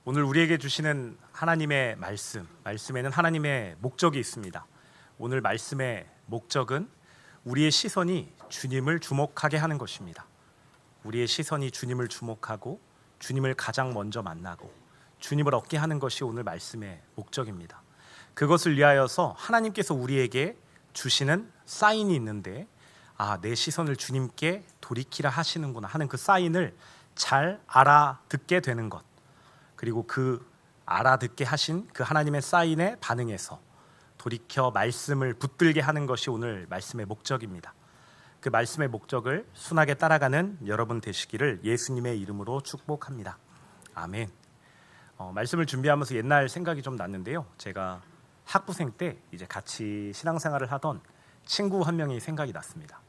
오늘 우리에게 주시는 하나님의 말씀에는 하나님의 목적이 있습니다. 오늘 말씀의 목적은 우리의 시선이 주님을 주목하게 하는 것입니다. 우리의 시선이 주님을 주목하고 주님을 가장 먼저 만나고 주님을 얻게 하는 것이 오늘 말씀의 목적입니다. 그것을 위하여서 하나님께서 우리에게 주시는 사인이 있는데, 내 시선을 주님께 돌이키라 하시는구나 하는 그 사인을 잘 알아듣게 되는 것, 그리고 그 알아듣게 하신 그 하나님의 사인에 반응해서 돌이켜 말씀을 붙들게 하는 것이 오늘 말씀의 목적입니다. 그 말씀의 목적을 순하게 따라가는 여러분 되시기를 예수님의 이름으로 축복합니다. 아멘. 말씀을 준비하면서 옛날 생각이 좀 났는데요. 제가 학부생 때 이제 같이 신앙생활을 하던 친구 한 명이 생각이 났습니다.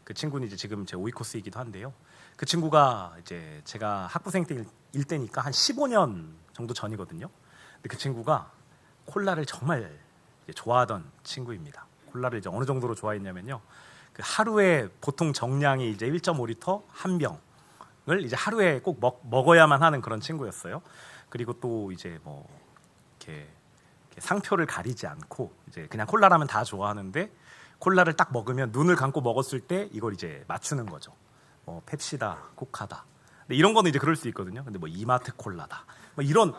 그 친구는 이제 지금 제 5위 코스이기도 한데요. 그 친구가 이제 제가 학부생 때일 때니까 한 15년 정도 전이거든요. 근데 그 친구가 콜라를 정말 좋아하던 친구입니다. 콜라를 이제 어느 정도로 좋아했냐면요. 그 하루에 보통 정량이 이제 1.5리터 한 병을 이제 하루에 꼭 먹어야만 하는 그런 친구였어요. 그리고 또 이제 뭐 이렇게 상표를 가리지 않고 이제 그냥 콜라라면 다 좋아하는데, 콜라를 딱 먹으면 눈을 감고 먹었을 때 이걸 이제 맞추는 거죠. 펩시다, 코카다. 근데 이런 거는 이제 그럴 수 있거든요. 근데 뭐 이마트 콜라다, 뭐 이런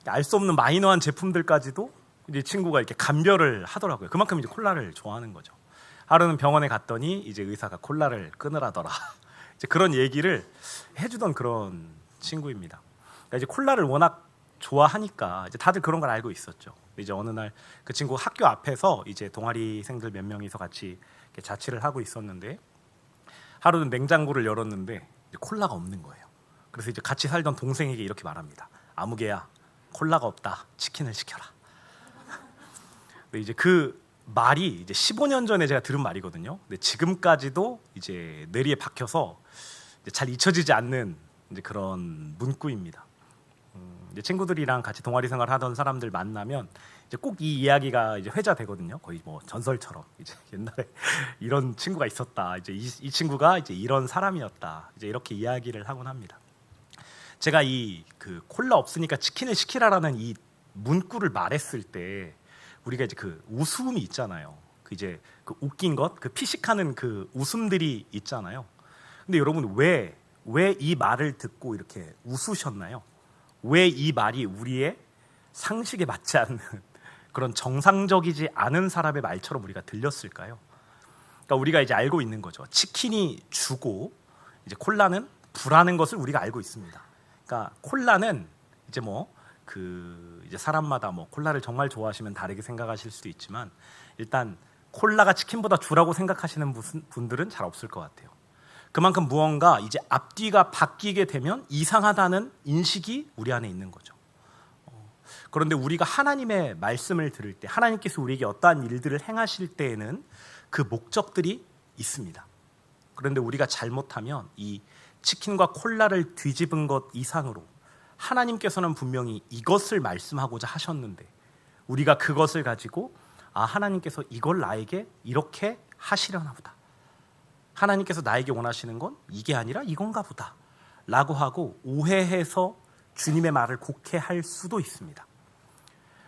알 수 없는 마이너한 제품들까지도 이제 친구가 이렇게 감별을 하더라고요. 그만큼 이제 콜라를 좋아하는 거죠. 하루는 병원에 갔더니 이제 의사가 콜라를 끊으라더라. 이제 그런 얘기를 해주던 그런 친구입니다. 그러니까 이제 콜라를 워낙 좋아하니까 이제 다들 그런 걸 알고 있었죠. 이제 어느 날 그 친구 학교 앞에서 이제 동아리생들 몇 명이서 같이 이렇게 자취를 하고 있었는데, 하루는 냉장고를 열었는데 이제 콜라가 없는 거예요. 그래서 이제 같이 살던 동생에게 이렇게 말합니다. 아무개야, 콜라가 없다. 치킨을 시켜라. 근데 이제 그 말이 이제 15년 전에 제가 들은 말이거든요. 근데 지금까지도 이제 뇌리에 박혀서 이제 잘 잊혀지지 않는 이제 그런 문구입니다. 이제 친구들이랑 같이 동아리 생활하던 사람들 만나면 이제 꼭 이 이야기가 이제 회자되거든요. 거의 뭐 전설처럼 이제 옛날에 이런 친구가 있었다. 이제 이 친구가 이제 이런 사람이었다. 이제 이렇게 이야기를 하곤 합니다. 제가 이 그 콜라 없으니까 치킨을 시키라라는 이 문구를 말했을 때 우리가 이제 그 웃음이 있잖아요. 그 이제 그 웃긴 것, 그 피식하는 그 웃음들이 있잖아요. 근데 여러분 왜 이 말을 듣고 이렇게 웃으셨나요? 왜 이 말이 우리의 상식에 맞지 않는 그런 정상적이지 않은 사람의 말처럼 우리가 들렸을까요? 그러니까 우리가 이제 알고 있는 거죠. 치킨이 주고 이제 콜라는 불하는 것을 우리가 알고 있습니다. 그러니까 콜라는 이제 이제 사람마다 콜라를 정말 좋아하시면 다르게 생각하실 수도 있지만, 일단 콜라가 치킨보다 주라고 생각하시는 분들은 잘 없을 것 같아요. 그만큼 무언가 이제 앞뒤가 바뀌게 되면 이상하다는 인식이 우리 안에 있는 거죠. 그런데 우리가 하나님의 말씀을 들을 때, 하나님께서 우리에게 어떠한 일들을 행하실 때에는 그 목적들이 있습니다. 그런데 우리가 잘못하면 이 치킨과 콜라를 뒤집은 것 이상으로 하나님께서는 분명히 이것을 말씀하고자 하셨는데, 우리가 그것을 가지고 하나님께서 이걸 나에게 이렇게 하시려나 보다, 하나님께서 나에게 원하시는 건 이게 아니라 이건가 보다 라고 하고 오해해서 주님의 말을 곡해할 수도 있습니다.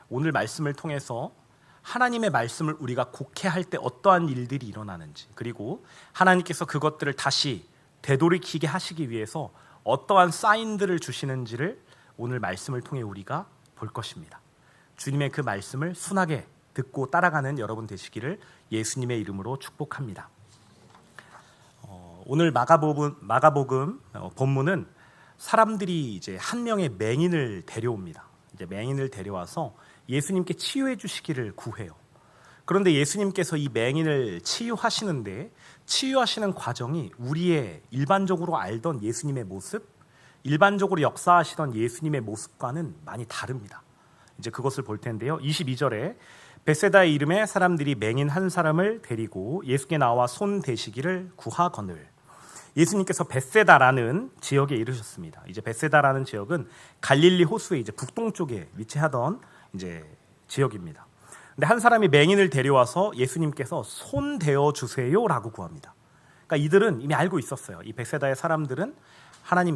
오늘 말씀을 통해서 하나님의 말씀을 우리가 곡해할 때 어떠한 일들이 일어나는지, 그리고 하나님께서 그것들을 다시 되돌이키게 하시기 위해서 어떠한 사인들을 주시는지를 오늘 말씀을 통해 우리가 볼 것입니다. 주님의 그 말씀을 순하게 듣고 따라가는 여러분 되시기를 예수님의 이름으로 축복합니다. 오늘 마가복음 본문은 사람들이 이제 한 명의 맹인을 데려옵니다. 이제 맹인을 데려와서 예수님께 치유해 주시기를 구해요. 그런데 예수님께서 이 맹인을 치유하시는데, 치유하시는 과정이 우리의 일반적으로 알던 예수님의 모습, 일반적으로 역사하시던 예수님의 모습과는 많이 다릅니다. 이제 그것을 볼 텐데요. 22절에 벳세다의 이름의 사람들이 맹인 한 사람을 데리고 예수께 나와 손 대시기를 구하거늘. 예수님께서 벳세다라는 지역에 이르셨습니다. 이제 벳세다라는 지역은 갈릴리 호수의 이제 북동쪽에 위치하던 이제 지역입니다. 근데 한 사람이 맹인을 데려와서 예수님께서 손 대어 주세요라고 구합니다. 그러니까 이들은 이미 알고 있었어요. 이 벳세다의 사람들은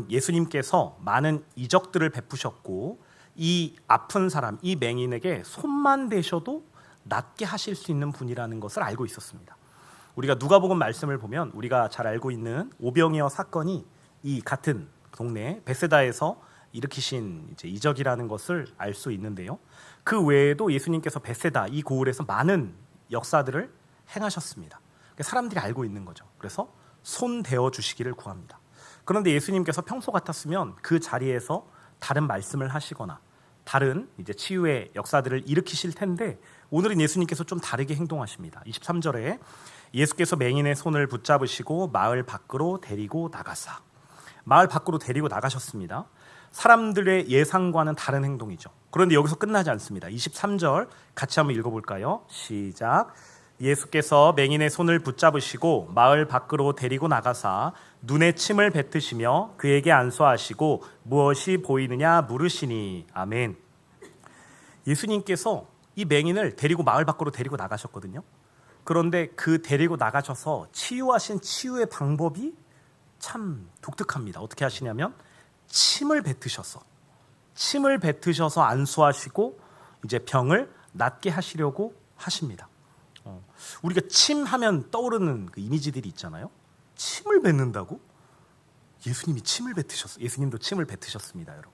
예수님께서 많은 이적들을 베푸셨고 이 아픈 사람, 이 맹인에게 손만 대셔도 낫게 하실 수 있는 분이라는 것을 알고 있었습니다. 우리가 누가복음 말씀을 보면 우리가 잘 알고 있는 오병이어 사건이 이 같은 동네 베세다에서 일으키신 이제 이적이라는 것을 알 수 있는데요. 그 외에도 예수님께서 베세다 이 고을에서 많은 역사들을 행하셨습니다. 사람들이 알고 있는 거죠. 그래서 손 대어 주시기를 구합니다. 그런데 예수님께서 평소 같았으면 그 자리에서 다른 말씀을 하시거나 다른 이제 치유의 역사들을 일으키실 텐데 오늘은 예수님께서 좀 다르게 행동하십니다. 23절에 예수께서 맹인의 손을 붙잡으시고 마을 밖으로 데리고 나가사. 마을 밖으로 데리고 나가셨습니다. 사람들의 예상과는 다른 행동이죠. 그런데 여기서 끝나지 않습니다. 23절 같이 한번 읽어볼까요? 시작. 예수께서 맹인의 손을 붙잡으시고 마을 밖으로 데리고 나가사 눈에 침을 뱉으시며 그에게 안수하시고 무엇이 보이느냐 물으시니. 아멘. 예수님께서 이 맹인을 데리고 마을 밖으로 데리고 나가셨거든요. 그런데 그 데리고 나가셔서 치유하신 치유의 방법이 참 독특합니다. 어떻게 하시냐면 침을 뱉으셔서 안수하시고 이제 병을 낫게 하시려고 하십니다. 우리가 침하면 떠오르는 그 이미지들이 있잖아요. 침을 뱉는다고? 예수님도 침을 뱉으셨습니다, 여러분.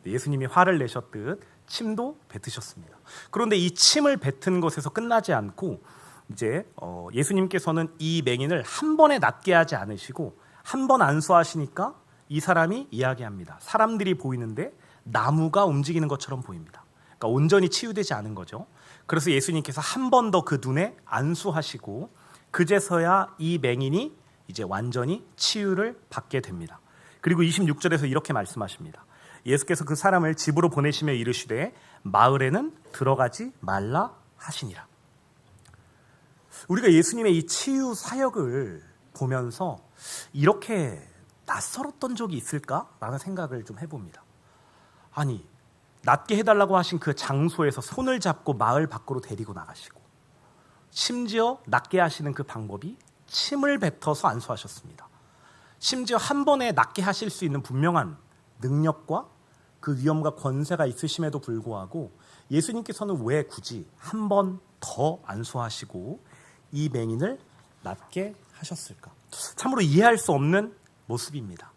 예수님이 화를 내셨듯 침도 뱉으셨습니다. 그런데 이 침을 뱉은 것에서 끝나지 않고 이제 예수님께서는 이 맹인을 한 번에 낫게 하지 않으시고 한 번 안수하시니까 이 사람이 이야기합니다. 사람들이 보이는데 나무가 움직이는 것처럼 보입니다. 그러니까 온전히 치유되지 않은 거죠. 그래서 예수님께서 한 번 더 그 눈에 안수하시고 그제서야 이 맹인이 이제 완전히 치유를 받게 됩니다. 그리고 26절에서 이렇게 말씀하십니다. 예수께서 그 사람을 집으로 보내시며 이르시되 마을에는 들어가지 말라 하시니라. 우리가 예수님의 이 치유 사역을 보면서 이렇게 낯설었던 적이 있을까라는 생각을 좀 해봅니다. 아니, 낫게 해달라고 하신 그 장소에서 손을 잡고 마을 밖으로 데리고 나가시고 심지어 낫게 하시는 그 방법이 침을 뱉어서 안수하셨습니다. 심지어 한 번에 낫게 하실 수 있는 분명한 능력과 그 위엄과 권세가 있으심에도 불구하고 예수님께서는 왜 굳이 한 번 더 안수하시고 이 맹인을 낫게 하셨을까? 참으로 이해할 수 없는 모습입니다.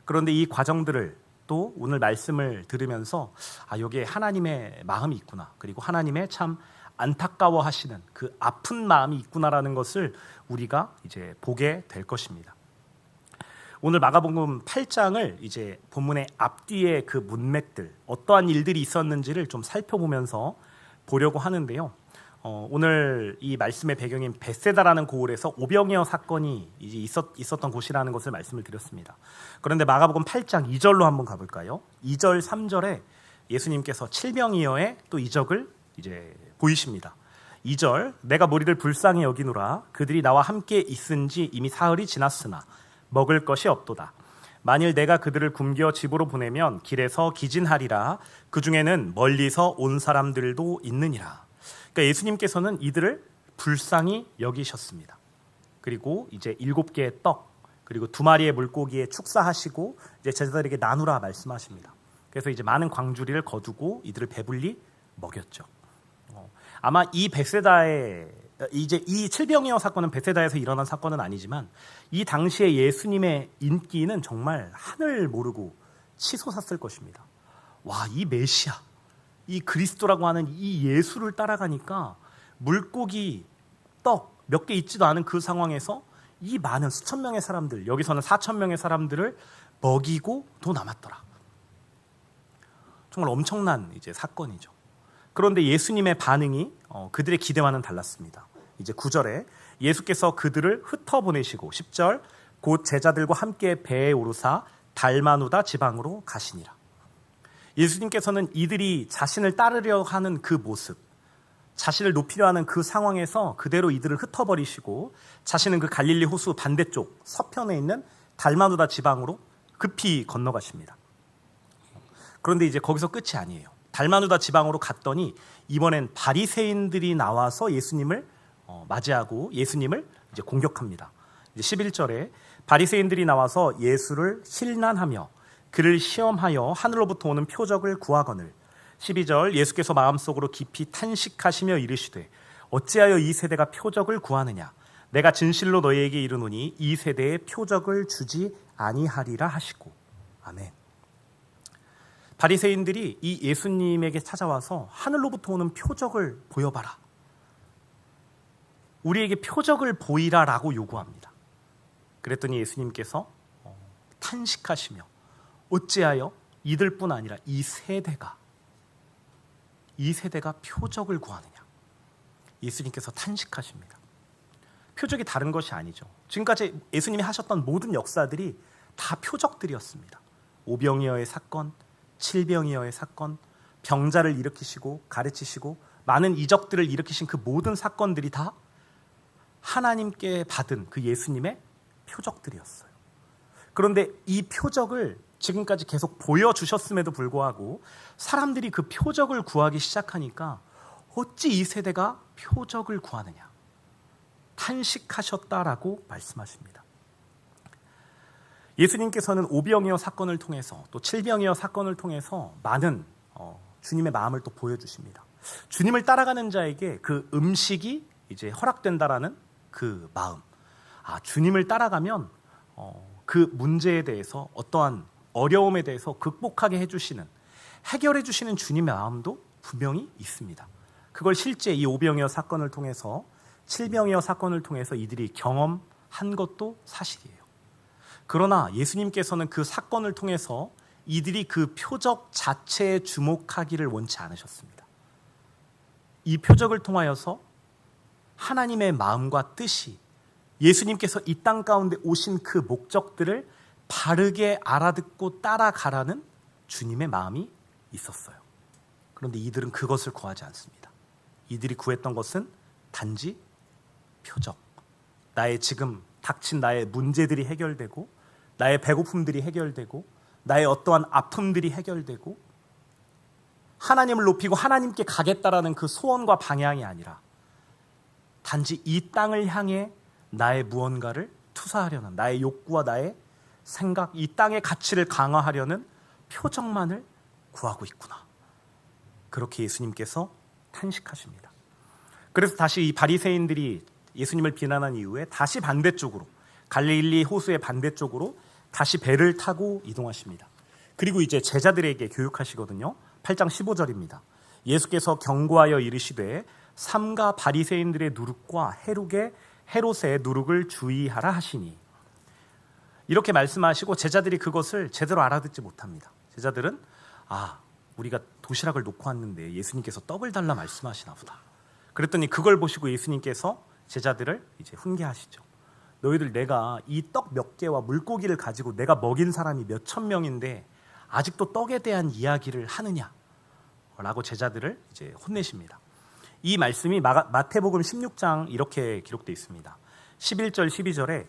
그런데 이 과정들을 또 오늘 말씀을 들으면서 여기에 하나님의 마음이 있구나, 그리고 하나님의 참 안타까워하시는 그 아픈 마음이 있구나라는 것을 우리가 이제 보게 될 것입니다. 오늘 마가복음 8장을 이제 본문의 앞뒤에 그 문맥들 어떠한 일들이 있었는지를 좀 살펴보면서 보려고 하는데요. 오늘 이 말씀의 배경인 베세다라는 고을에서 오병이어 사건이 이제 있었던 곳이라는 것을 말씀을 드렸습니다. 그런데 마가복음 8장 2절로 한번 가볼까요? 2절 3절에 예수님께서 칠병이어의 또 이적을 이제 보이십니다. 2절 내가 무리를 불쌍히 여기노라 그들이 나와 함께 있은지 이미 사흘이 지났으나 먹을 것이 없도다. 만일 내가 그들을 굶겨 집으로 보내면 길에서 기진하리라. 그 중에는 멀리서 온 사람들도 있느니라. 그러니까 예수님께서는 이들을 불쌍히 여기셨습니다. 그리고 이제 7개의 떡 그리고 2마리의 물고기에 축사하시고 이제 제자들에게 나누라 말씀하십니다. 그래서 이제 많은 광주리를 거두고 이들을 배불리 먹였죠. 아마 이 베세다의 이제 이 칠병이어 사건은 베세다에서 일어난 사건은 아니지만 이 당시에 예수님의 인기는 정말 하늘 모르고 치솟았을 것입니다. 와, 이 메시아, 이 그리스도라고 하는 이 예수를 따라가니까 물고기, 떡 몇 개 있지도 않은 그 상황에서 이 많은 수천 명의 사람들, 여기서는 4천 명의 사람들을 먹이고 또 남았더라. 정말 엄청난 이제 사건이죠. 그런데 예수님의 반응이 그들의 기대와는 달랐습니다. 이제 9절에 예수께서 그들을 흩어보내시고 10절 곧 제자들과 함께 배에 오르사 달마누다 지방으로 가시니라. 예수님께서는 이들이 자신을 따르려 하는 그 모습, 자신을 높이려 하는 그 상황에서 그대로 이들을 흩어버리시고 자신은 그 갈릴리 호수 반대쪽 서편에 있는 달마누다 지방으로 급히 건너가십니다. 그런데 이제 거기서 끝이 아니에요. 달마누다 지방으로 갔더니 이번엔 바리새인들이 나와서 예수님을 맞이하고 예수님을 이제 공격합니다. 이제 11절에 바리새인들이 나와서 예수를 힐난하며 그를 시험하여 하늘로부터 오는 표적을 구하거늘 12절 예수께서 마음속으로 깊이 탄식하시며 이르시되 어찌하여 이 세대가 표적을 구하느냐 내가 진실로 너희에게 이르노니 이 세대에 표적을 주지 아니하리라 하시고. 아멘. 바리새인들이 이 예수님에게 찾아와서 하늘로부터 오는 표적을 보여봐라, 우리에게 표적을 보이라라고 요구합니다. 그랬더니 예수님께서 탄식하시며 어찌하여 이들뿐 아니라 이 세대가 표적을 구하느냐. 예수님께서 탄식하십니다. 표적이 다른 것이 아니죠. 지금까지 예수님이 하셨던 모든 역사들이 다 표적들이었습니다. 오병이어의 사건, 칠병이어의 사건, 병자를 일으키시고 가르치시고 많은 이적들을 일으키신 그 모든 사건들이 다 하나님께 받은 그 예수님의 표적들이었어요. 그런데 이 표적을 지금까지 계속 보여주셨음에도 불구하고 사람들이 그 표적을 구하기 시작하니까 어찌 이 세대가 표적을 구하느냐 탄식하셨다라고 말씀하십니다. 예수님께서는 오병이어 사건을 통해서 또 칠병이어 사건을 통해서 많은 주님의 마음을 또 보여주십니다. 주님을 따라가는 자에게 그 음식이 이제 허락된다라는 그 마음, 주님을 따라가면 그 문제에 대해서 어떠한 어려움에 대해서 극복하게 해주시는, 해결해 주시는 주님의 마음도 분명히 있습니다. 그걸 실제 이 오병이어 사건을 통해서, 칠병이어 사건을 통해서 이들이 경험한 것도 사실이에요. 그러나 예수님께서는 그 사건을 통해서 이들이 그 표적 자체에 주목하기를 원치 않으셨습니다. 이 표적을 통하여서 하나님의 마음과 뜻이, 예수님께서 이 땅 가운데 오신 그 목적들을 바르게 알아듣고 따라가라는 주님의 마음이 있었어요. 그런데 이들은 그것을 구하지 않습니다. 이들이 구했던 것은 단지 표적, 나의 지금 닥친 나의 문제들이 해결되고, 나의 배고픔들이 해결되고, 나의 어떠한 아픔들이 해결되고, 하나님을 높이고 하나님께 가겠다라는 그 소원과 방향이 아니라 단지 이 땅을 향해 나의 무언가를 투사하려는, 나의 욕구와 나의 생각, 이 땅의 가치를 강화하려는 표적만을 구하고 있구나. 그렇게 예수님께서 탄식하십니다. 그래서 다시 이 바리새인들이 예수님을 비난한 이후에 다시 반대쪽으로, 갈릴리 호수의 반대쪽으로 다시 배를 타고 이동하십니다. 그리고 이제 제자들에게 교육하시거든요. 8장 15절입니다. 예수께서 경고하여 이르시되 삼가 바리새인들의 누룩과 헤롯의 누룩을 주의하라 하시니. 이렇게 말씀하시고 제자들이 그것을 제대로 알아듣지 못합니다. 제자들은 우리가 도시락을 놓고 왔는데 예수님께서 떡을 달라 말씀하시나 보다. 그랬더니 그걸 보시고 예수님께서 제자들을 이제 훈계하시죠. 너희들 내가 이 떡 몇 개와 물고기를 가지고 내가 먹인 사람이 몇천 명인데 아직도 떡에 대한 이야기를 하느냐? 라고 제자들을 이제 혼내십니다. 이 말씀이 마태복음 16장 이렇게 기록되어 있습니다. 11절 12절에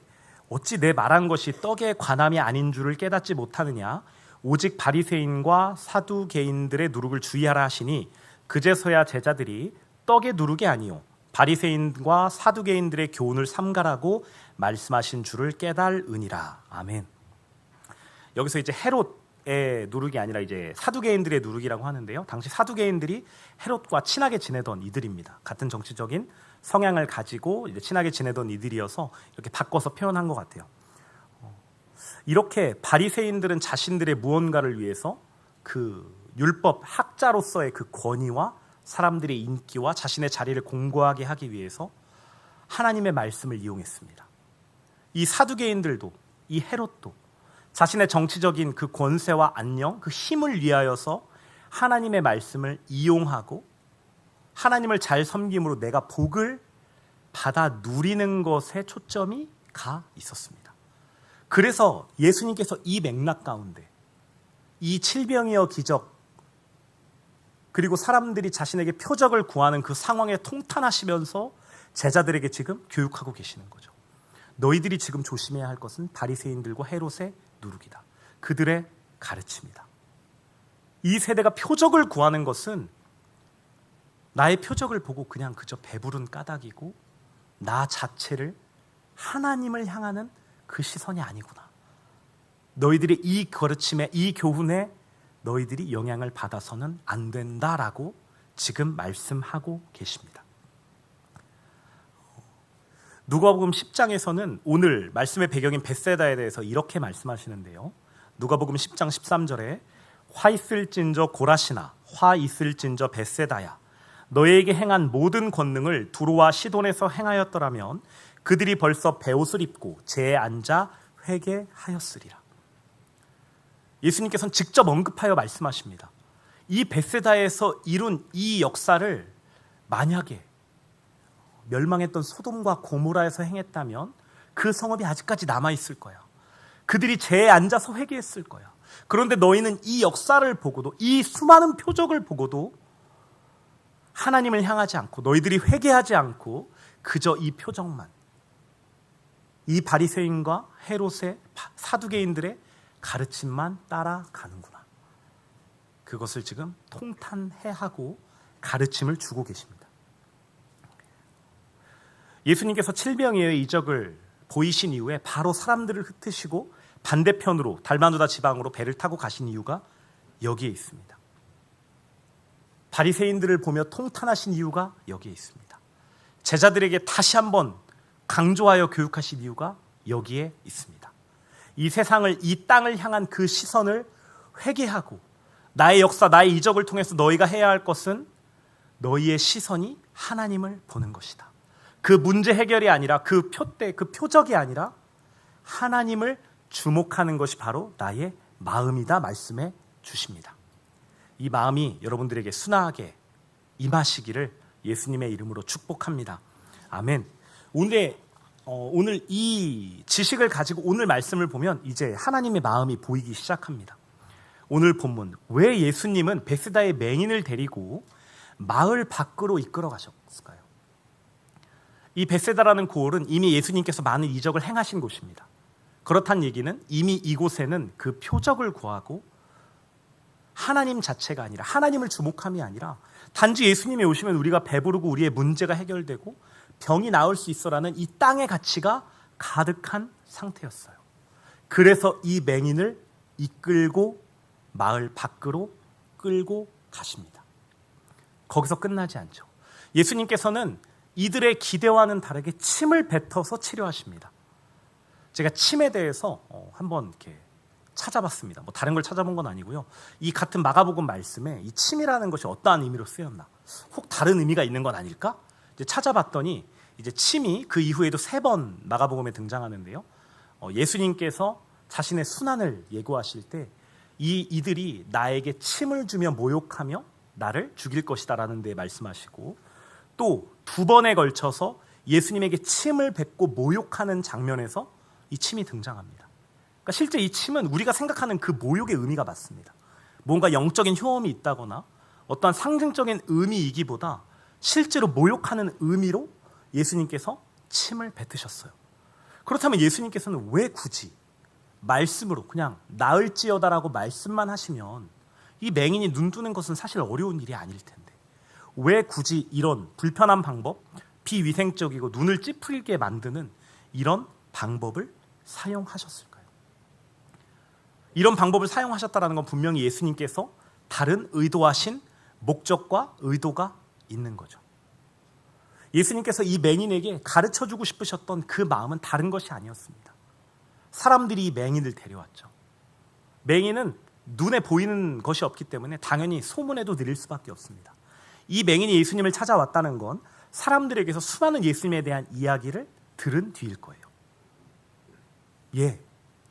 어찌 내 말한 것이 떡에 관함이 아닌 줄을 깨닫지 못하느냐? 오직 바리새인과 사두개인들의 누룩을 주의하라 하시니 그제서야 제자들이 떡의 누룩이 아니요 바리새인과 사두개인들의 교훈을 삼가라고 말씀하신 줄을 깨달으니라. 아멘. 여기서 이제 헤롯의 누룩이 아니라 이제 사두개인들의 누룩이라고 하는데요. 당시 사두개인들이 헤롯과 친하게 지내던 이들입니다. 같은 정치적인 성향을 가지고 이제 친하게 지내던 이들이어서 이렇게 바꿔서 표현한 것 같아요. 이렇게 바리새인들은 자신들의 무언가를 위해서 그 율법 학자로서의 그 권위와 사람들의 인기와 자신의 자리를 공고하게 하기 위해서 하나님의 말씀을 이용했습니다. 이 사두개인들도, 이 헤롯도 자신의 정치적인 그 권세와 안녕, 그 힘을 위하여서 하나님의 말씀을 이용하고 하나님을 잘 섬김으로 내가 복을 받아 누리는 것에 초점이 가 있었습니다. 그래서 예수님께서 이 맥락 가운데 이 칠병이어 기적, 그리고 사람들이 자신에게 표적을 구하는 그 상황에 통탄하시면서 제자들에게 지금 교육하고 계시는 거죠. 너희들이 지금 조심해야 할 것은 바리새인들과 헤롯의 누룩이다. 그들의 가르침이다. 이 세대가 표적을 구하는 것은 나의 표적을 보고 그냥 그저 배부른 까닭이고 나 자체를 하나님을 향하는 그 시선이 아니구나. 너희들의 이 가르침에, 이 교훈에 너희들이 영향을 받아서는 안 된다라고 지금 말씀하고 계십니다. 누가복음 10장에서는 오늘 말씀의 배경인 벳세다에 대해서 이렇게 말씀하시는데요. 누가복음 10장 13절에 화 있을진저 고라시나 화 있을진저 벳세다야 너희에게 행한 모든 권능을 두로와 시돈에서 행하였더라면 그들이 벌써 베옷을 입고 제에 앉아 회개하였으리라. 예수님께서는 직접 언급하여 말씀하십니다. 이 벳세다에서 이룬 이 역사를 만약에 멸망했던 소돔과 고모라에서 행했다면 그 성읍이 아직까지 남아있을 거야. 그들이 제에 앉아서 회개했을 거야. 그런데 너희는 이 역사를 보고도, 이 수많은 표적을 보고도 하나님을 향하지 않고 너희들이 회개하지 않고 그저 이 표적만, 이 바리새인과 헤롯의 사두개인들의 가르침만 따라가는구나. 그것을 지금 통탄해하고 가르침을 주고 계십니다. 예수님께서 칠병이의 이적을 보이신 이후에 바로 사람들을 흩으시고 반대편으로 달마누다 지방으로 배를 타고 가신 이유가 여기에 있습니다. 바리새인들을 보며 통탄하신 이유가 여기에 있습니다. 제자들에게 다시 한번 강조하여 교육하신 이유가 여기에 있습니다. 이 세상을, 이 땅을 향한 그 시선을 회개하고 나의 역사, 나의 이적을 통해서 너희가 해야 할 것은 너희의 시선이 하나님을 보는 것이다. 그 문제 해결이 아니라 그 표대, 그 표적이 아니라 하나님을 주목하는 것이 바로 나의 마음이다 말씀해 주십니다. 이 마음이 여러분들에게 순하게 임하시기를 예수님의 이름으로 축복합니다. 아멘. 오늘 이 지식을 가지고 오늘 말씀을 보면 이제 하나님의 마음이 보이기 시작합니다. 오늘 본문, 왜 예수님은 벳세다의 맹인을 데리고 마을 밖으로 이끌어 가셨을까요? 이 벳세다라는 고을은 이미 예수님께서 많은 이적을 행하신 곳입니다. 그렇다는 얘기는 이미 이곳에는 그 표적을 구하고 하나님 자체가 아니라, 하나님을 주목함이 아니라 단지 예수님이 오시면 우리가 배부르고 우리의 문제가 해결되고 병이 나을 수 있어라는 이 땅의 가치가 가득한 상태였어요. 그래서 이 맹인을 이끌고 마을 밖으로 끌고 가십니다. 거기서 끝나지 않죠. 예수님께서는 이들의 기대와는 다르게 침을 뱉어서 치료하십니다. 제가 침에 대해서 한번 이렇게 찾아봤습니다. 뭐 다른 걸 찾아본 건 아니고요. 이 같은 마가복음 말씀에 이 침이라는 것이 어떠한 의미로 쓰였나? 혹 다른 의미가 있는 건 아닐까? 이제 찾아봤더니 이제 침이 그 이후에도 3번 마가복음에 등장하는데요. 예수님께서 자신의 순환을 예고하실 때 이들이 나에게 침을 주며 모욕하며 나를 죽일 것이다라는 데 말씀하시고, 또 2번에 걸쳐서 예수님에게 침을 뱉고 모욕하는 장면에서 이 침이 등장합니다. 그러니까 실제 이 침은 우리가 생각하는 그 모욕의 의미가 맞습니다. 뭔가 영적인 효험이 있다거나 어떠한 상징적인 의미이기보다 실제로 모욕하는 의미로 예수님께서 침을 뱉으셨어요. 그렇다면 예수님께서는 왜 굳이 말씀으로 그냥 나을지어다라고 말씀만 하시면 이 맹인이 눈 뜨는 것은 사실 어려운 일이 아닐 텐데 왜 굳이 이런 불편한 방법, 비위생적이고 눈을 찌푸리게 만드는 이런 방법을 사용하셨을까요? 이런 방법을 사용하셨다는 건 분명히 예수님께서 다른 의도하신 목적과 의도가 있는 거죠. 예수님께서 이 맹인에게 가르쳐주고 싶으셨던 그 마음은 다른 것이 아니었습니다. 사람들이 이 맹인을 데려왔죠. 맹인은 눈에 보이는 것이 없기 때문에 당연히 소문에도 늘릴 수밖에 없습니다. 이 맹인이 예수님을 찾아왔다는 건 사람들에게서 수많은 예수님에 대한 이야기를 들은 뒤일 거예요.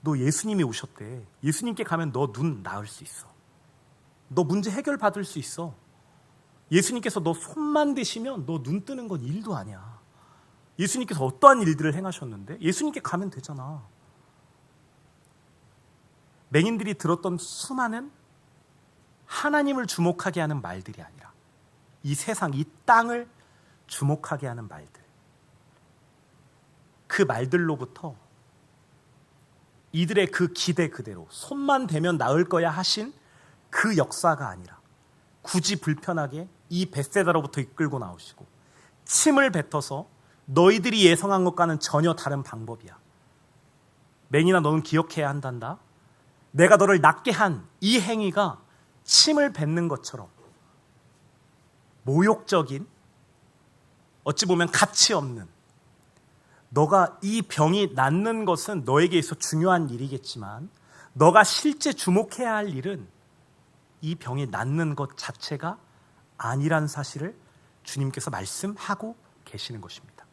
너 예수님이 오셨대. 예수님께 가면 너 눈 나을 수 있어. 너 문제 해결 받을 수 있어. 예수님께서 너 손만 대시면 너 눈 뜨는 건 일도 아니야. 예수님께서 어떠한 일들을 행하셨는데 예수님께 가면 되잖아. 맹인들이 들었던 수많은 하나님을 주목하게 하는 말들이 아니라 이 세상, 이 땅을 주목하게 하는 말들, 그 말들로부터 이들의 그 기대 그대로 손만 대면 나을 거야 하신 그 역사가 아니라 굳이 불편하게 이 벳세다로부터 이끌고 나오시고 침을 뱉어서 너희들이 예상한 것과는 전혀 다른 방법이야. 맹인아, 너는 기억해야 한단다. 내가 너를 낫게 한 이 행위가 침을 뱉는 것처럼 모욕적인, 어찌 보면 가치 없는, 너가 이 병이 낫는 것은 너에게 있어 중요한 일이겠지만 너가 실제 주목해야 할 일은 이 병이 낫는 것 자체가 아니란 사실을 주님께서 말씀하고 계시는 것입니다.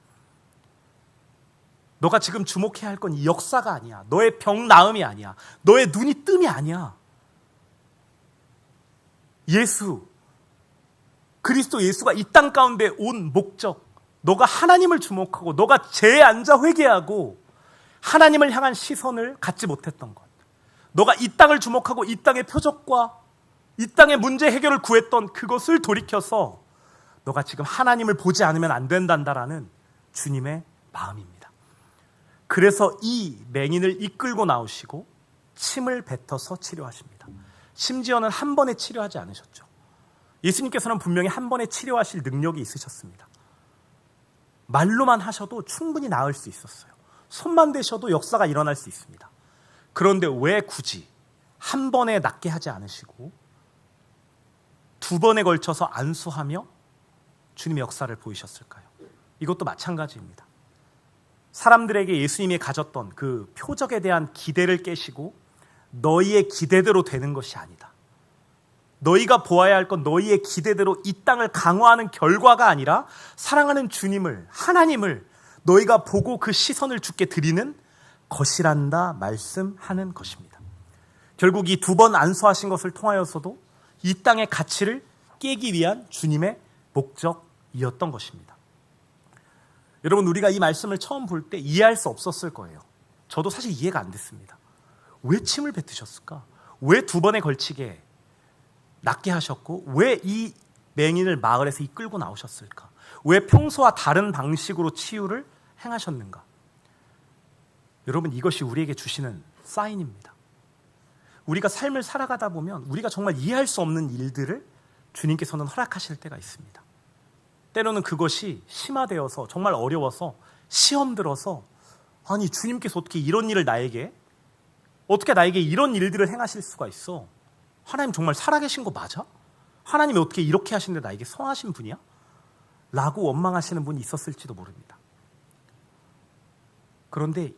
너가 지금 주목해야 할 건 이 역사가 아니야. 너의 병 나음이 아니야. 너의 눈이 뜸이 아니야. 그리스도 예수가 이 땅 가운데 온 목적, 너가 하나님을 주목하고 너가 죄에 앉아 회개하고 하나님을 향한 시선을 갖지 못했던 것, 너가 이 땅을 주목하고 이 땅의 표적과 이 땅의 문제 해결을 구했던 그것을 돌이켜서 너가 지금 하나님을 보지 않으면 안 된단다라는 주님의 마음입니다. 그래서 이 맹인을 이끌고 나오시고 침을 뱉어서 치료하십니다. 심지어는 한 번에 치료하지 않으셨죠. 예수님께서는 분명히 한 번에 치료하실 능력이 있으셨습니다. 말로만 하셔도 충분히 나을 수 있었어요. 손만 대셔도 역사가 일어날 수 있습니다. 그런데 왜 굳이 한 번에 낫게 하지 않으시고 두 번에 걸쳐서 안수하며 주님의 역사를 보이셨을까요? 이것도 마찬가지입니다. 사람들에게 예수님이 가졌던 그 표적에 대한 기대를 깨시고 너희의 기대대로 되는 것이 아니다. 너희가 보아야 할 건 너희의 기대대로 이 땅을 강화하는 결과가 아니라 사랑하는 주님을, 하나님을 너희가 보고 그 시선을 주께 드리는 것이란다 말씀하는 것입니다. 결국 이 두 번 안수하신 것을 통하여서도 이 땅의 가치를 깨기 위한 주님의 목적이었던 것입니다. 여러분, 우리가 이 말씀을 처음 볼 때 이해할 수 없었을 거예요. 저도 사실 이해가 안 됐습니다. 왜 침을 뱉으셨을까? 왜 두 번에 걸치게 낫게 하셨고 왜 이 맹인을 마을에서 이끌고 나오셨을까? 왜 평소와 다른 방식으로 치유를 행하셨는가? 여러분, 이것이 우리에게 주시는 사인입니다. 우리가 삶을 살아가다 보면 우리가 정말 이해할 수 없는 일들을 주님께서는 허락하실 때가 있습니다. 때로는 그것이 심화되어서 정말 어려워서 시험 들어서, 아니 주님께서 어떻게 이런 일을 어떻게 나에게 이런 일들을 행하실 수가 있어? 하나님 정말 살아계신 거 맞아? 하나님이 어떻게 이렇게 하시는데 나에게 성하신 분이야? 라고 원망하시는 분이 있었을지도 모릅니다. 그런데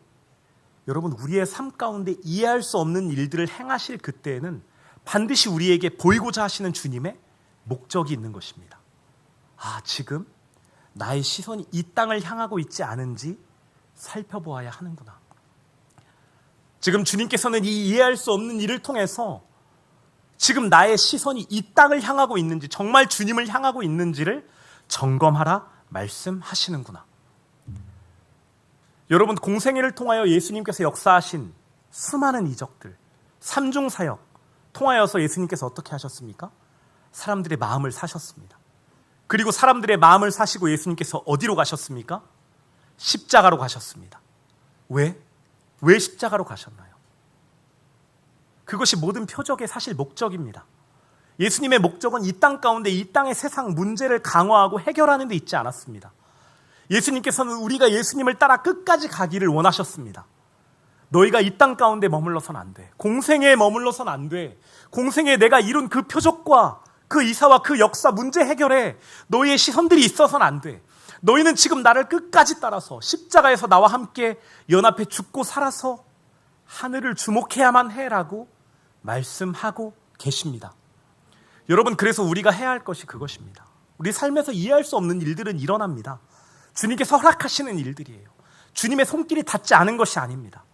여러분, 우리의 삶 가운데 이해할 수 없는 일들을 행하실 그때에는 반드시 우리에게 보이고자 하시는 주님의 목적이 있는 것입니다. 아, 지금 나의 시선이 이 땅을 향하고 있지 않은지 살펴보아야 하는구나. 지금 주님께서는 이 이해할 수 없는 일을 통해서 지금 나의 시선이 이 땅을 향하고 있는지, 정말 주님을 향하고 있는지를 점검하라 말씀하시는구나. 여러분, 공생애를 통하여 예수님께서 역사하신 수많은 이적들, 삼중사역 통하여서 예수님께서 어떻게 하셨습니까? 사람들의 마음을 사셨습니다. 그리고 사람들의 마음을 사시고 예수님께서 어디로 가셨습니까? 십자가로 가셨습니다. 왜 십자가로 가셨나요? 그것이 모든 표적의 사실 목적입니다. 예수님의 목적은 이 땅 가운데 이 땅의 세상 문제를 강화하고 해결하는 데 있지 않았습니다. 예수님께서는 우리가 예수님을 따라 끝까지 가기를 원하셨습니다. 너희가 이 땅 가운데 머물러선 안 돼. 공생애에 머물러선 안 돼. 공생애에 내가 이룬 그 표적과 그 이사와 그 역사 문제 해결에 너희의 시선들이 있어서는 안 돼. 너희는 지금 나를 끝까지 따라서 십자가에서 나와 함께 연합해 죽고 살아서 하늘을 주목해야만 해라고 말씀하고 계십니다. 여러분, 그래서 우리가 해야 할 것이 그것입니다. 우리 삶에서 이해할 수 없는 일들은 일어납니다. 주님께서 허락하시는 일들이에요. 주님의 손길이 닿지 않은 것이 아닙니다.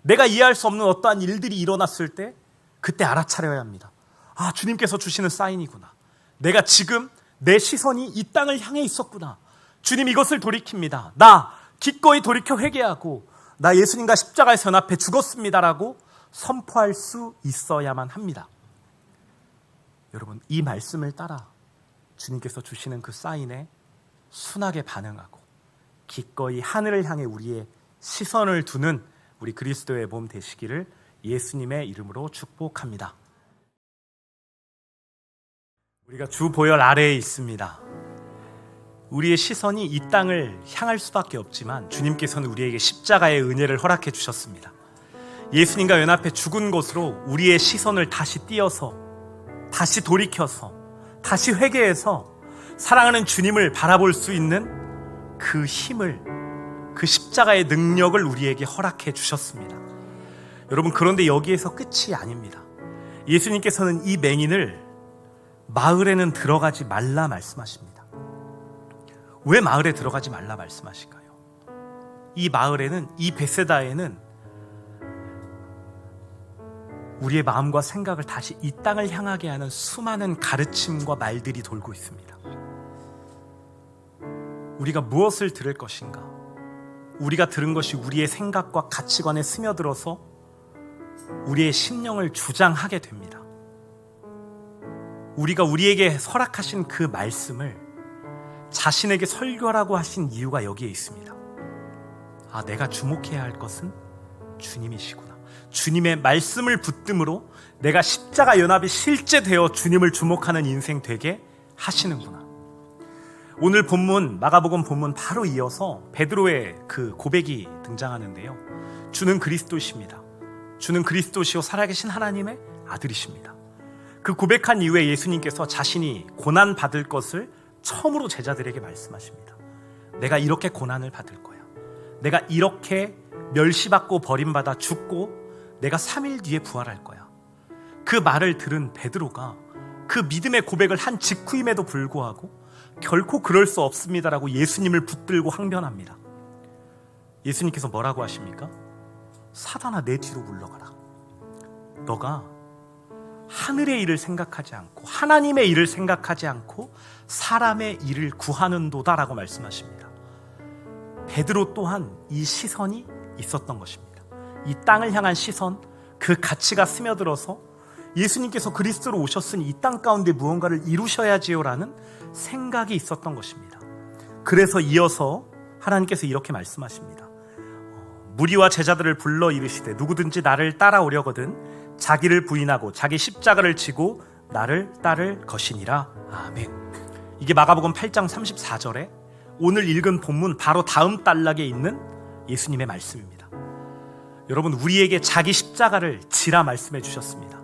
내가 이해할 수 없는 어떠한 일들이 일어났을 때 그때 알아차려야 합니다. 아, 주님께서 주시는 사인이구나. 내가 지금 내 시선이 이 땅을 향해 있었구나. 주님, 이것을 돌이킵니다. 나 기꺼이 돌이켜 회개하고 나 예수님과 십자가에서 연합해 죽었습니다라고 선포할 수 있어야만 합니다. 여러분, 이 말씀을 따라 주님께서 주시는 그 사인에 순하게 반응하고 기꺼이 하늘을 향해 우리의 시선을 두는 우리 그리스도의 몸 되시기를 예수님의 이름으로 축복합니다. 우리가 주 보혈 아래에 있습니다. 우리의 시선이 이 땅을 향할 수밖에 없지만 주님께서는 우리에게 십자가의 은혜를 허락해 주셨습니다. 예수님과 연합해 죽은 곳으로 우리의 시선을 다시 띄어서 다시 돌이켜서 다시 회개해서 사랑하는 주님을 바라볼 수 있는 그 힘을, 그 십자가의 능력을 우리에게 허락해 주셨습니다. 여러분, 그런데 여기에서 끝이 아닙니다. 예수님께서는 이 맹인을 마을에는 들어가지 말라 말씀하십니다. 왜 마을에 들어가지 말라 말씀하실까요? 이 마을에는, 이 베세다에는 우리의 마음과 생각을 다시 이 땅을 향하게 하는 수많은 가르침과 말들이 돌고 있습니다. 우리가 무엇을 들을 것인가? 우리가 들은 것이 우리의 생각과 가치관에 스며들어서 우리의 심령을 주장하게 됩니다. 우리가 우리에게 허락하신 그 말씀을 자신에게 설교라고 하신 이유가 여기에 있습니다. 아, 내가 주목해야 할 것은 주님이시구나. 주님의 말씀을 붙듦으로 내가 십자가 연합이 실제되어 주님을 주목하는 인생 되게 하시는구나. 오늘 본문, 마가복음 본문 바로 이어서 베드로의 그 고백이 등장하는데요. 주는 그리스도십니다. 주는 그리스도시요 살아계신 하나님의 아들이십니다. 그 고백한 이후에 예수님께서 자신이 고난 받을 것을 처음으로 제자들에게 말씀하십니다. 내가 이렇게 고난을 받을 거야. 내가 이렇게 멸시받고 버림받아 죽고 내가 3일 뒤에 부활할 거야. 그 말을 들은 베드로가 그 믿음의 고백을 한 직후임에도 불구하고 결코 그럴 수 없습니다라고 예수님을 붙들고 항변합니다. 예수님께서 뭐라고 하십니까? 사단아, 내 뒤로 물러가라. 너가 하늘의 일을 생각하지 않고 하나님의 일을 생각하지 않고 사람의 일을 구하는도다라고 말씀하십니다. 베드로 또한 이 시선이 있었던 것입니다. 이 땅을 향한 시선, 그 가치가 스며들어서 예수님께서 그리스도로 오셨으니 이 땅 가운데 무언가를 이루셔야지요라는 생각이 있었던 것입니다. 그래서 이어서 하나님께서 이렇게 말씀하십니다. 무리와 제자들을 불러 이르시되 누구든지 나를 따라오려거든 자기를 부인하고 자기 십자가를 지고 나를 따를 것이니라. 아멘. 이게 마가복음 8장 34절에 오늘 읽은 본문 바로 다음 단락에 있는 예수님의 말씀입니다. 여러분, 우리에게 자기 십자가를 지라 말씀해 주셨습니다.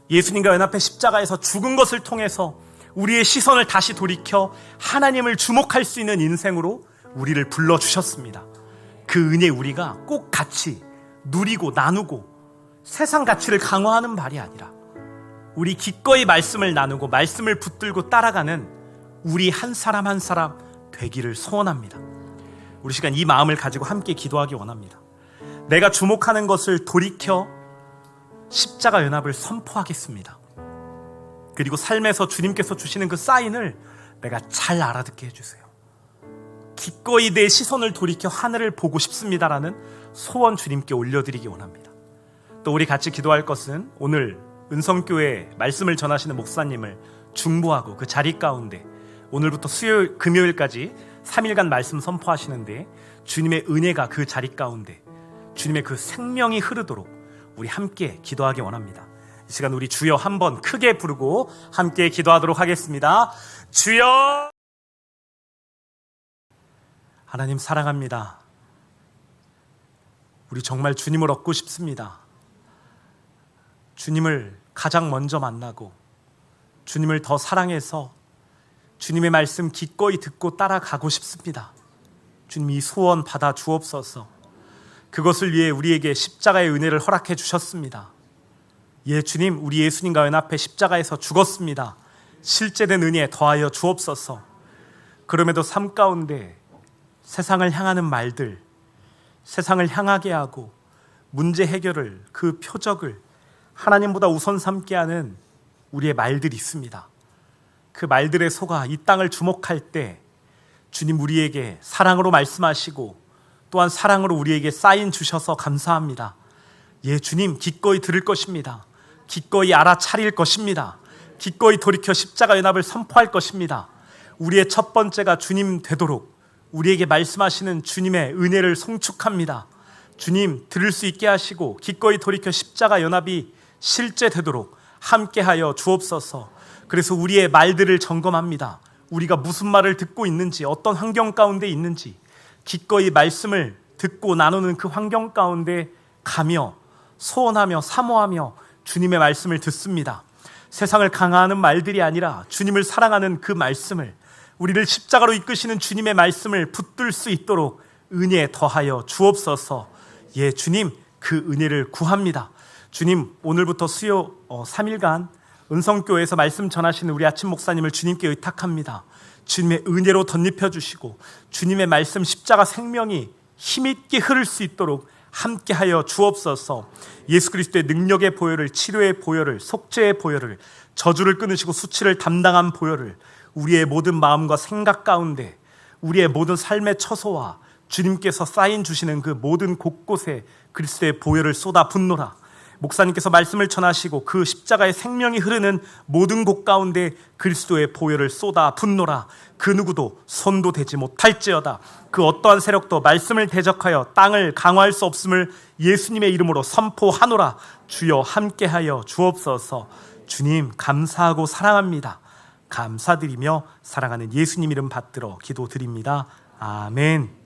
예수님과 연합해 십자가에서 죽은 것을 통해서 우리의 시선을 다시 돌이켜 하나님을 주목할 수 있는 인생으로 우리를 불러주셨습니다. 그 은혜 우리가 꼭 같이 누리고 나누고 세상 가치를 강화하는 말이 아니라 우리 기꺼이 말씀을 나누고 말씀을 붙들고 따라가는 우리 한 사람 한 사람 되기를 소원합니다. 우리 시간 이 마음을 가지고 함께 기도하기 원합니다. 내가 주목하는 것을 돌이켜 십자가 연합을 선포하겠습니다. 그리고 삶에서 주님께서 주시는 그 사인을 내가 잘 알아듣게 해주세요. 기꺼이 내 시선을 돌이켜 하늘을 보고 싶습니다라는 소원 주님께 올려드리기 원합니다. 또 우리 같이 기도할 것은 오늘 은성교회 말씀을 전하시는 목사님을 중보하고 그 자리 가운데 오늘부터 수요일, 금요일까지 3일간 말씀 선포하시는데 주님의 은혜가 그 자리 가운데 주님의 그 생명이 흐르도록 우리 함께 기도하기 원합니다. 이 시간 우리 주여 한번 크게 부르고 함께 기도하도록 하겠습니다. 주여! 하나님 사랑합니다. 우리 정말 주님을 얻고 싶습니다. 주님을 가장 먼저 만나고 주님을 더 사랑해서 주님의 말씀 기꺼이 듣고 따라가고 싶습니다. 주님, 이 소원 받아 주옵소서. 그것을 위해 우리에게 십자가의 은혜를 허락해 주셨습니다. 예, 주님, 우리 예수님과 연합해 십자가에서 죽었습니다. 실제된 은혜 더하여 주옵소서. 그럼에도 삶 가운데 세상을 향하는 말들, 세상을 향하게 하고 문제 해결을, 그 표적을 하나님보다 우선 삼게 하는 우리의 말들이 있습니다. 그 말들에 속아 이 땅을 주목할 때 주님, 우리에게 사랑으로 말씀하시고 또한 사랑으로 우리에게 사인 주셔서 감사합니다. 예, 주님, 기꺼이 들을 것입니다. 기꺼이 알아차릴 것입니다. 기꺼이 돌이켜 십자가 연합을 선포할 것입니다. 우리의 첫 번째가 주님 되도록 우리에게 말씀하시는 주님의 은혜를 송축합니다. 주님, 들을 수 있게 하시고 기꺼이 돌이켜 십자가 연합이 실제되도록 함께하여 주옵소서. 그래서 우리의 말들을 점검합니다. 우리가 무슨 말을 듣고 있는지, 어떤 환경 가운데 있는지 기꺼이 말씀을 듣고 나누는 그 환경 가운데 가며 소원하며 사모하며 주님의 말씀을 듣습니다. 세상을 강화하는 말들이 아니라 주님을 사랑하는 그 말씀을, 우리를 십자가로 이끄시는 주님의 말씀을 붙들 수 있도록 은혜 더하여 주옵소서. 예, 주님, 그 은혜를 구합니다. 주님, 오늘부터 수요 3일간 은성교회에서 말씀 전하시는 우리 아침 목사님을 주님께 의탁합니다. 주님의 은혜로 덧입혀 주시고 주님의 말씀 십자가 생명이 힘있게 흐를 수 있도록 함께하여 주옵소서. 예수 그리스도의 능력의 보혈을, 치료의 보혈을, 속죄의 보혈을, 저주를 끊으시고 수치를 담당한 보혈을 우리의 모든 마음과 생각 가운데, 우리의 모든 삶의 처소와 주님께서 쌓인 주시는 그 모든 곳곳에 그리스도의 보혈을 쏟아 붓노라. 목사님께서 말씀을 전하시고 그 십자가의 생명이 흐르는 모든 곳 가운데 그리스도의 보혈을 쏟아 붓노라. 그 누구도 손도 대지 못할지어다. 그 어떠한 세력도 말씀을 대적하여 땅을 강화할 수 없음을 예수님의 이름으로 선포하노라. 주여 함께하여 주옵소서. 주님, 감사하고 사랑합니다. 감사드리며 사랑하는 예수님 이름 받들어 기도드립니다. 아멘.